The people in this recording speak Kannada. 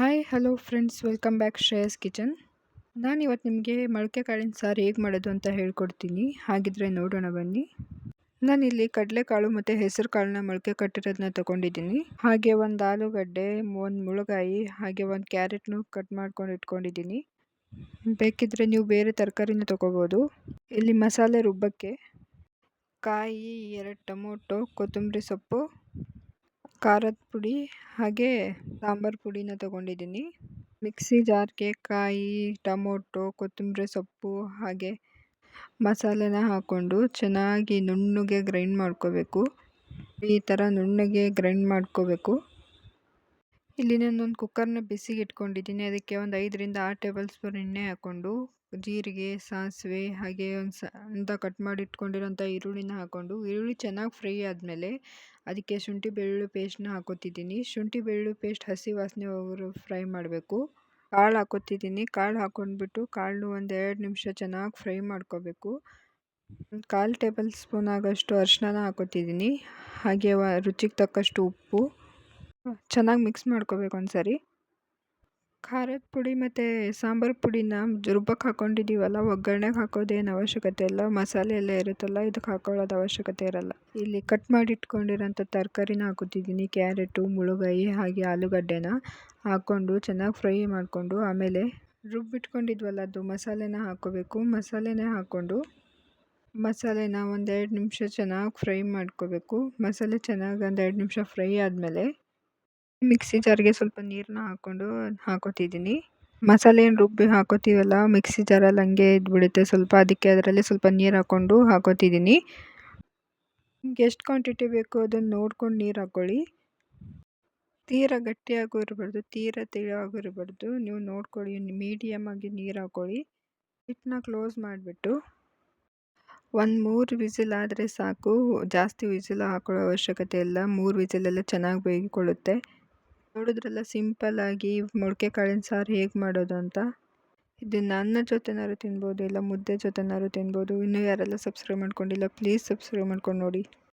Hi hello friends, welcome back Shreyas kitchen. ನಾನಿವತ್ತು ನಿಮಗೆ ಮೊಳಕೆ ಕಾಳಿನ ಸಾರು ಹೇಗೆ ಮಾಡೋದು ಅಂತ ಹೇಳ್ಕೊಡ್ತೀನಿ. ಹಾಗಿದ್ರೆ ನೋಡೋಣ ಬನ್ನಿ. ನಾನಿಲ್ಲಿ ಕಡಲೆಕಾಳು ಮತ್ತು ಹೆಸರು ಕಾಳನ್ನ ಮೊಳಕೆ ಕಟ್ಟಿರೋದನ್ನ ತೊಗೊಂಡಿದ್ದೀನಿ. ಹಾಗೆ ಒಂದು ಆಲೂಗಡ್ಡೆ, ಒಂದು ಮುಳುಗಾಯಿ, ಹಾಗೆ ಒಂದು ಕ್ಯಾರೆಟ್ನು ಕಟ್ ಮಾಡ್ಕೊಂಡು ಇಟ್ಕೊಂಡಿದ್ದೀನಿ. ಬೇಕಿದ್ರೆ ನೀವು ಬೇರೆ ತರಕಾರಿನೂ ತೊಗೋಬೋದು. ಇಲ್ಲಿ ಮಸಾಲೆ ರುಬ್ಬಕ್ಕೆ ಕಾಯಿ, 2 ಟೊಮೊಟೊ, ಕೊತ್ತಂಬರಿ ಸೊಪ್ಪು, ಖಾರದ ಪುಡಿ ಹಾಗೆ ಸಾಂಬಾರು ಪುಡಿನ ತೊಗೊಂಡಿದ್ದೀನಿ. ಮಿಕ್ಸಿ ಜಾರ್ಗೆ ಕಾಯಿ, ಟೊಮೊಟೊ, ಕೊತ್ತಂಬರಿ ಸೊಪ್ಪು ಹಾಗೆ ಮಸಾಲೆನ ಹಾಕ್ಕೊಂಡು ಚೆನ್ನಾಗಿ ನುಣ್ಣಗೆ ಗ್ರೈಂಡ್ ಮಾಡ್ಕೋಬೇಕು. ಈ ಥರ ನುಣ್ಣಗೆ ಗ್ರೈಂಡ್ ಮಾಡ್ಕೋಬೇಕು. ಇಲ್ಲಿ ನಾನೊಂದು ಕುಕ್ಕರ್ನ ಬಿಸಿಗೆ ಇಟ್ಕೊಂಡಿದ್ದೀನಿ. ಅದಕ್ಕೆ ಒಂದು 5ರಿಂದ 6 ಟೇಬಲ್ ಸ್ಪೂನ್ ಎಣ್ಣೆ ಹಾಕ್ಕೊಂಡು ಜೀರಿಗೆ, ಸಾಸಿವೆ ಹಾಗೆ ಒಂದು ಅಂತ ಕಟ್ ಮಾಡಿ ಇಟ್ಕೊಂಡಿರೋಂಥ ಈರುಳ್ಳಿನ ಹಾಕ್ಕೊಂಡು ಈರುಳ್ಳಿ ಚೆನ್ನಾಗಿ ಫ್ರೈ ಆದಮೇಲೆ ಅದಕ್ಕೆ ಶುಂಠಿ ಬೆಳ್ಳುಳ್ಳಿ ಪೇಸ್ಟ್ನ ಹಾಕೋತಿದ್ದೀನಿ. ಶುಂಠಿ ಬೆಳ್ಳುಳ್ಳಿ ಪೇಸ್ಟ್ ಹಸಿ ವಾಸನೆ ಹೋಗೋರು ಫ್ರೈ ಮಾಡಬೇಕು. ಕಾಳು ಹಾಕೋತಿದ್ದೀನಿ. ಕಾಳು ಹಾಕ್ಕೊಂಡ್ಬಿಟ್ಟು ಕಾಳನ್ನು ಒಂದು 2 ನಿಮಿಷ ಚೆನ್ನಾಗಿ ಫ್ರೈ ಮಾಡ್ಕೋಬೇಕು. 1/4 ಟೇಬಲ್ ಸ್ಪೂನ್ ಆಗೋಷ್ಟು ಅರಿಶಿನ ಹಾಕೋತಿದ್ದೀನಿ. ಹಾಗೆ ರುಚಿಗೆ ತಕ್ಕಷ್ಟು ಉಪ್ಪು ಚೆನ್ನಾಗಿ ಮಿಕ್ಸ್ ಮಾಡ್ಕೋಬೇಕು ಒಂದ್ಸರಿ. ಖಾರದ ಪುಡಿ ಮತ್ತು ಸಾಂಬಾರು ಪುಡಿನ ರುಬ್ಬಕ್ಕೆ ಹಾಕ್ಕೊಂಡಿದ್ದೀವಲ್ಲ, ಒಗ್ಗರಣೆಗೆ ಹಾಕೋದೇನು ಅವಶ್ಯಕತೆ ಇಲ್ಲ. ಮಸಾಲೆ ಎಲ್ಲ ಇರುತ್ತಲ್ಲ, ಇದಕ್ಕೆ ಹಾಕೊಳ್ಳೋದು ಅವಶ್ಯಕತೆ ಇರಲ್ಲ. ಇಲ್ಲಿ ಕಟ್ ಮಾಡಿ ಇಟ್ಕೊಂಡಿರೋಂಥ ತರಕಾರಿನ ಹಾಕೋತಿದ್ದೀನಿ. ಕ್ಯಾರೆಟು, ಮುಳುಗಾಯಿ ಹಾಗೆ ಆಲೂಗಡ್ಡೆನ ಹಾಕ್ಕೊಂಡು ಚೆನ್ನಾಗಿ ಫ್ರೈ ಮಾಡಿಕೊಂಡು ಆಮೇಲೆ ರುಬ್ಬಿಟ್ಕೊಂಡಿದ್ವಲ್ಲ ಅದು ಮಸಾಲೆನ ಹಾಕ್ಕೋಬೇಕು. ಮಸಾಲೆನ ಹಾಕ್ಕೊಂಡು ಮಸಾಲೆನ ಒಂದು 2 ನಿಮಿಷ ಚೆನ್ನಾಗಿ ಫ್ರೈ ಮಾಡ್ಕೋಬೇಕು. ಮಸಾಲೆ ಚೆನ್ನಾಗಿ ಒಂದು 2 ನಿಮಿಷ ಫ್ರೈ ಆದಮೇಲೆ ಮಿಕ್ಸಿ ಜಾರ್ಗೆ ಸ್ವಲ್ಪ ನೀರನ್ನ ಹಾಕೋತಿದ್ದೀನಿ. ಮಸಾಲೆ ಏನು ರುಬ್ಬಿ ಹಾಕೋತೀವಲ್ಲ ಮಿಕ್ಸಿ ಜಾರಲ್ಲಿ ಹಂಗೆ ಇದ್ಬಿಡುತ್ತೆ ಸ್ವಲ್ಪ. ಅದಕ್ಕೆ ಅದರಲ್ಲಿ ಸ್ವಲ್ಪ ನೀರು ಹಾಕೋತಿದ್ದೀನಿ. ನಿಮ್ಗೆ ಎಷ್ಟು ಕ್ವಾಂಟಿಟಿ ಬೇಕು ಅದನ್ನು ನೋಡ್ಕೊಂಡು ನೀರು ಹಾಕ್ಕೊಳ್ಳಿ. ತೀರಾ ಗಟ್ಟಿಯಾಗೂ ಇರಬಾರ್ದು, ತೀರಾ ತೆಳುವಾಗೂ ಇರಬಾರ್ದು. ನೀವು ನೋಡ್ಕೊಳ್ಳಿ, ಮೀಡಿಯಮ್ ಆಗಿ ನೀರು ಹಾಕ್ಕೊಳ್ಳಿ. ಹಿಟ್ಟನ್ನ ಕ್ಲೋಸ್ ಮಾಡಿಬಿಟ್ಟು ಒಂದು 3 ವಿಸಿಲ್ ಆದರೆ ಸಾಕು. ಜಾಸ್ತಿ ವಿಸಿಲ್ ಹಾಕೊಳ್ಳೋ ಅವಶ್ಯಕತೆ ಇಲ್ಲ. 3 ವಿಸಿಲೆಲ್ಲ ಚೆನ್ನಾಗಿ ಬೇಯ್ಕೊಳ್ಳುತ್ತೆ. ನೋಡಿದ್ರಲ್ಲ ಸಿಂಪಲ್ಲಾಗಿ ಮೊಳಕೆ ಕಾಳಿನ ಸಾರು ಹೇಗೆ ಮಾಡೋದು ಅಂತ. ಇದನ್ನು ಅನ್ನ ಜೊತೆನಾದ್ರು ತಿನ್ಬೋದು, ಇಲ್ಲ ಮುದ್ದೆ ಜೊತೆನಾದ್ರು ತಿನ್ಬೋದು. ಇನ್ನೂ ಯಾರೆಲ್ಲ ಸಬ್ಸ್ಕ್ರೈಬ್ ಮಾಡ್ಕೊಂಡಿಲ್ಲ ಪ್ಲೀಸ್ ಸಬ್ಸ್ಕ್ರೈಬ್ ಮಾಡ್ಕೊಂಡು ನೋಡಿ.